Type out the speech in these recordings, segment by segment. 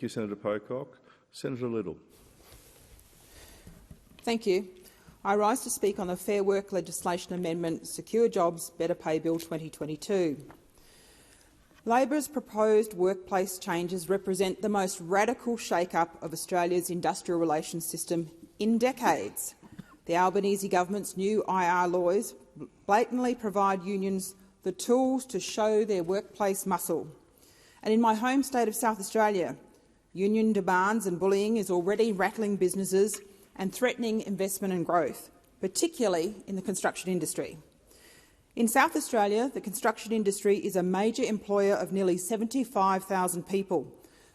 Thank you, Senator Pocock. Senator Little. Thank you. I rise to speak on the Fair Work legislation amendment, Secure Jobs, Better Pay Bill 2022. Labor's proposed workplace changes represent the most radical shake-up of Australia's industrial relations system in decades. The Albanese government's new IR laws blatantly provide unions the tools to show their workplace muscle. And in my home state of South Australia, union demands and bullying is already rattling businesses and threatening investment and growth, particularly in the construction industry. In South Australia, the construction industry is a major employer of nearly 75,000 people,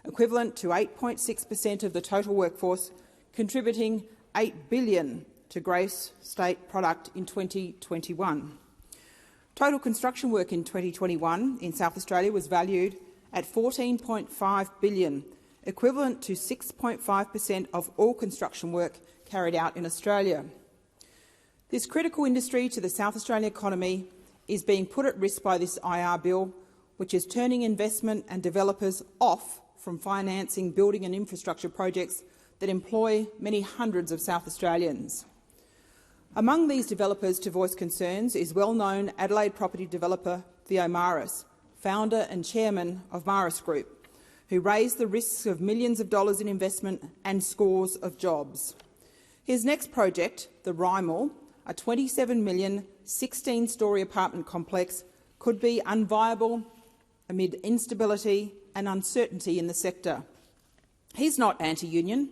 equivalent to 8.6% of the total workforce, contributing $8 billion to gross state product in 2021. Total construction work in 2021 in South Australia was valued at $14.5 billion, equivalent to 6.5% of all construction work carried out in Australia. This critical industry to the South Australian economy is being put at risk by this IR bill, which is turning investment and developers off from financing building and infrastructure projects that employ many hundreds of South Australians. Among these developers to voice concerns is well-known Adelaide property developer Theo Maris, founder and chairman of Maris Group, who raised the risks of millions of dollars in investment and scores of jobs. His next project, the Rymel, a $27 million, 16-storey apartment complex, could be unviable amid instability and uncertainty in the sector. He's not anti-union,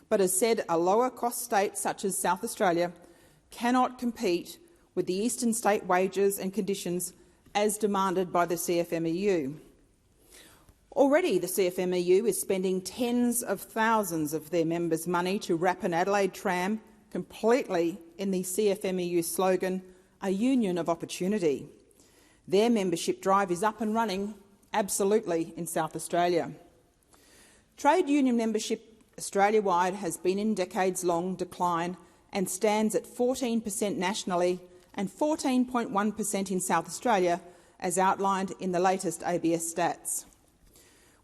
but has said a lower-cost state such as South Australia cannot compete with the eastern state wages and conditions as demanded by the CFMEU. Already the CFMEU is spending tens of thousands of their members' money to wrap an Adelaide tram completely in the CFMEU slogan, "A Union of Opportunity." Their membership drive is up and running absolutely in South Australia. Trade union membership Australia-wide has been in decades-long decline and stands at 14% nationally and 14.1% in South Australia, as outlined in the latest ABS stats.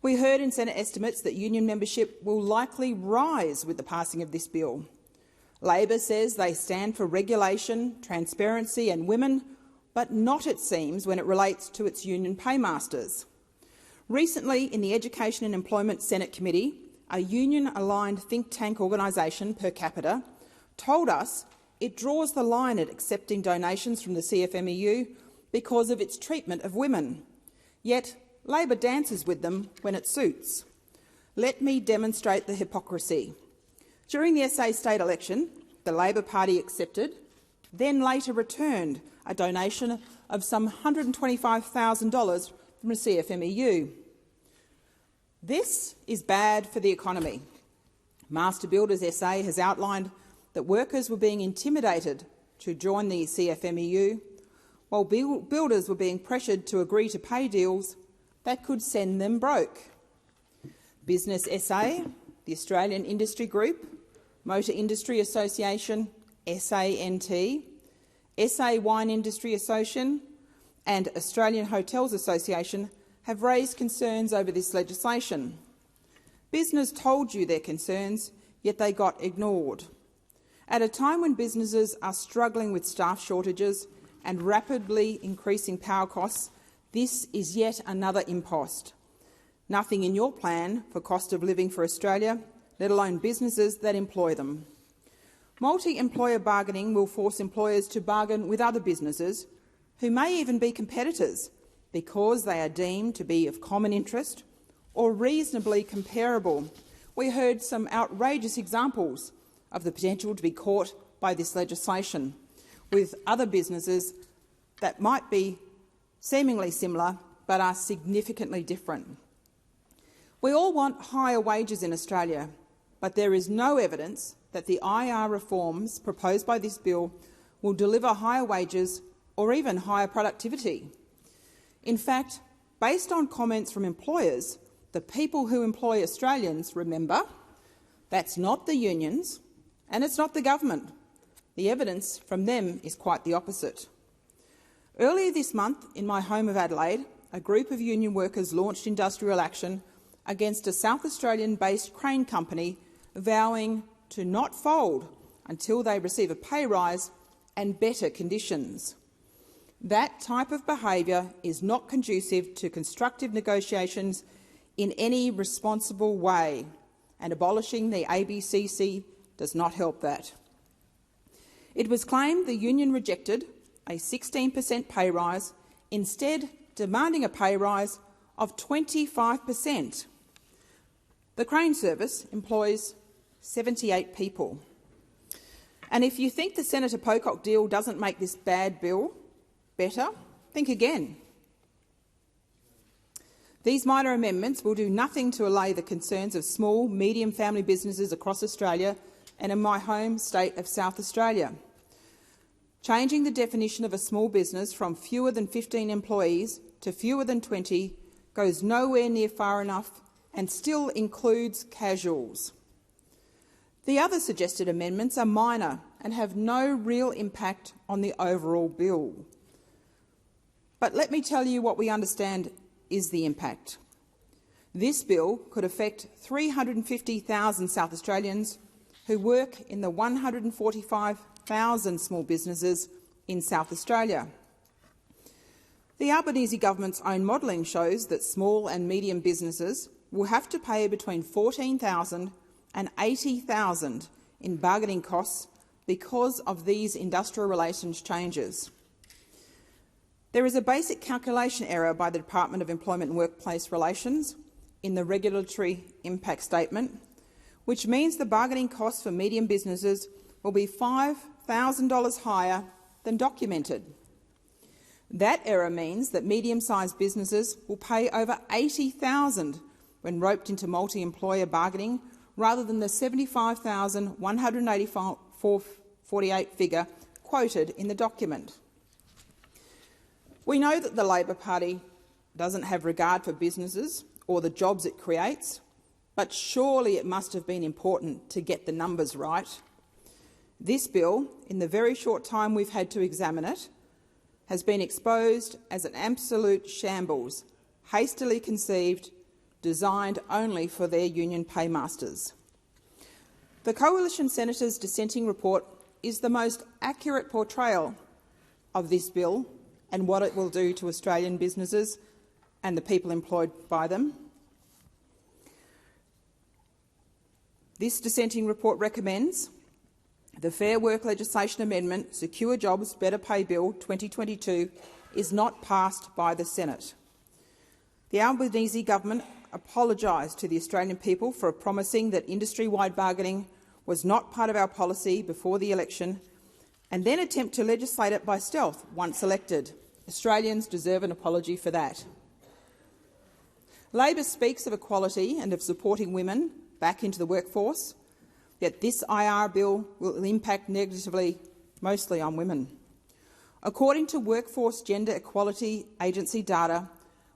We heard in Senate estimates that union membership will likely rise with the passing of this bill. Labor says they stand for regulation, transparency and women, but not, it seems, when it relates to its union paymasters. Recently, in the Education and Employment Senate Committee, a union-aligned think tank organisation, Per Capita, told us it draws the line at accepting donations from the CFMEU because of its treatment of women. Yet Labor dances with them when it suits. Let me demonstrate the hypocrisy. During the SA state election, the Labor Party accepted, then later returned, a donation of some $125,000 from the CFMEU. This is bad for the economy. Master Builders SA has outlined that workers were being intimidated to join the CFMEU, while builders were being pressured to agree to pay deals that could send them broke. Business SA, the Australian Industry Group, Motor Industry Association, SANT, SA Wine Industry Association and Australian Hotels Association have raised concerns over this legislation. Business told you their concerns, yet they got ignored. At a time when businesses are struggling with staff shortages and rapidly increasing power costs, this is yet another impost. Nothing in your plan for cost of living for Australia, let alone businesses that employ them. Multi-employer bargaining will force employers to bargain with other businesses who may even be competitors because they are deemed to be of common interest or reasonably comparable. We heard some outrageous examples of the potential to be caught by this legislation with other businesses that might be seemingly similar but are significantly different. We all want higher wages in Australia, but there is no evidence that the IR reforms proposed by this bill will deliver higher wages or even higher productivity. In fact, based on comments from employers, the people who employ Australians, remember, that's not the unions and it's not the government. The evidence from them is quite the opposite. Earlier this month, in my home of Adelaide, a group of union workers launched industrial action against a South Australian-based crane company vowing to not fold until they receive a pay rise and better conditions. That type of behaviour is not conducive to constructive negotiations in any responsible way, and abolishing the ABCC does not help that. It was claimed the union rejected a 16% pay rise, instead demanding a pay rise of 25%. The crane service employs 78 people. And if you think the Senator Pocock deal doesn't make this bad bill better, think again. These minor amendments will do nothing to allay the concerns of small, medium family businesses across Australia and in my home state of South Australia. Changing the definition of a small business from fewer than 15 employees to fewer than 20 goes nowhere near far enough and still includes casuals. The other suggested amendments are minor and have no real impact on the overall bill. But let me tell you what we understand is the impact. This bill could affect 350,000 South Australians who work in the 145,000 small businesses in South Australia. The Albanese government's own modelling shows that small and medium businesses will have to pay between $14,000 and $80,000 in bargaining costs because of these industrial relations changes. There is a basic calculation error by the Department of Employment and Workplace Relations in the regulatory impact statement, which means the bargaining costs for medium businesses will be $5,000 higher than documented. That error means that medium-sized businesses will pay over $80,000 when roped into multi-employer bargaining, rather than the $75,184.48 figure quoted in the document. We know that the Labor Party doesn't have regard for businesses or the jobs it creates, but surely it must have been important to get the numbers right. This bill, in the very short time we've had to examine it, has been exposed as an absolute shambles, hastily conceived, designed only for their union paymasters. The Coalition Senator's dissenting report is the most accurate portrayal of this bill and what it will do to Australian businesses and the people employed by them. This dissenting report recommends the Fair Work legislation amendment, Secure Jobs, Better Pay Bill 2022, is not passed by the Senate. The Albanese government apologised to the Australian people for promising that industry-wide bargaining was not part of our policy before the election, and then attempt to legislate it by stealth once elected. Australians deserve an apology for that. Labor speaks of equality and of supporting women back into the workforce, yet this IR bill will impact negatively mostly on women. According to Workforce Gender Equality Agency data,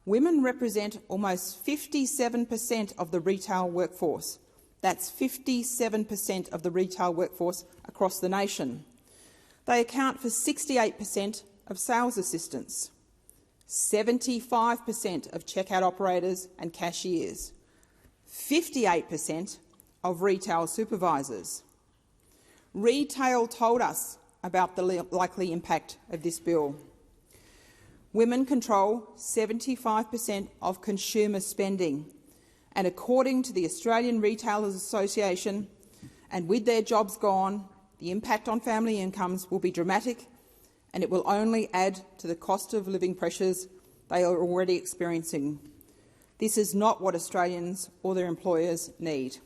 women represent almost 57% of the retail workforce. That's 57% of the retail workforce across the nation. They account for 68% of sales assistants, 75% of checkout operators and cashiers, 58% of retail supervisors. Retail told us about the likely impact of this bill. Women control 75% of consumer spending, and according to the Australian Retailers Association, and with their jobs gone, the impact on family incomes will be dramatic, and it will only add to the cost of living pressures they are already experiencing. This is not what Australians or their employers need.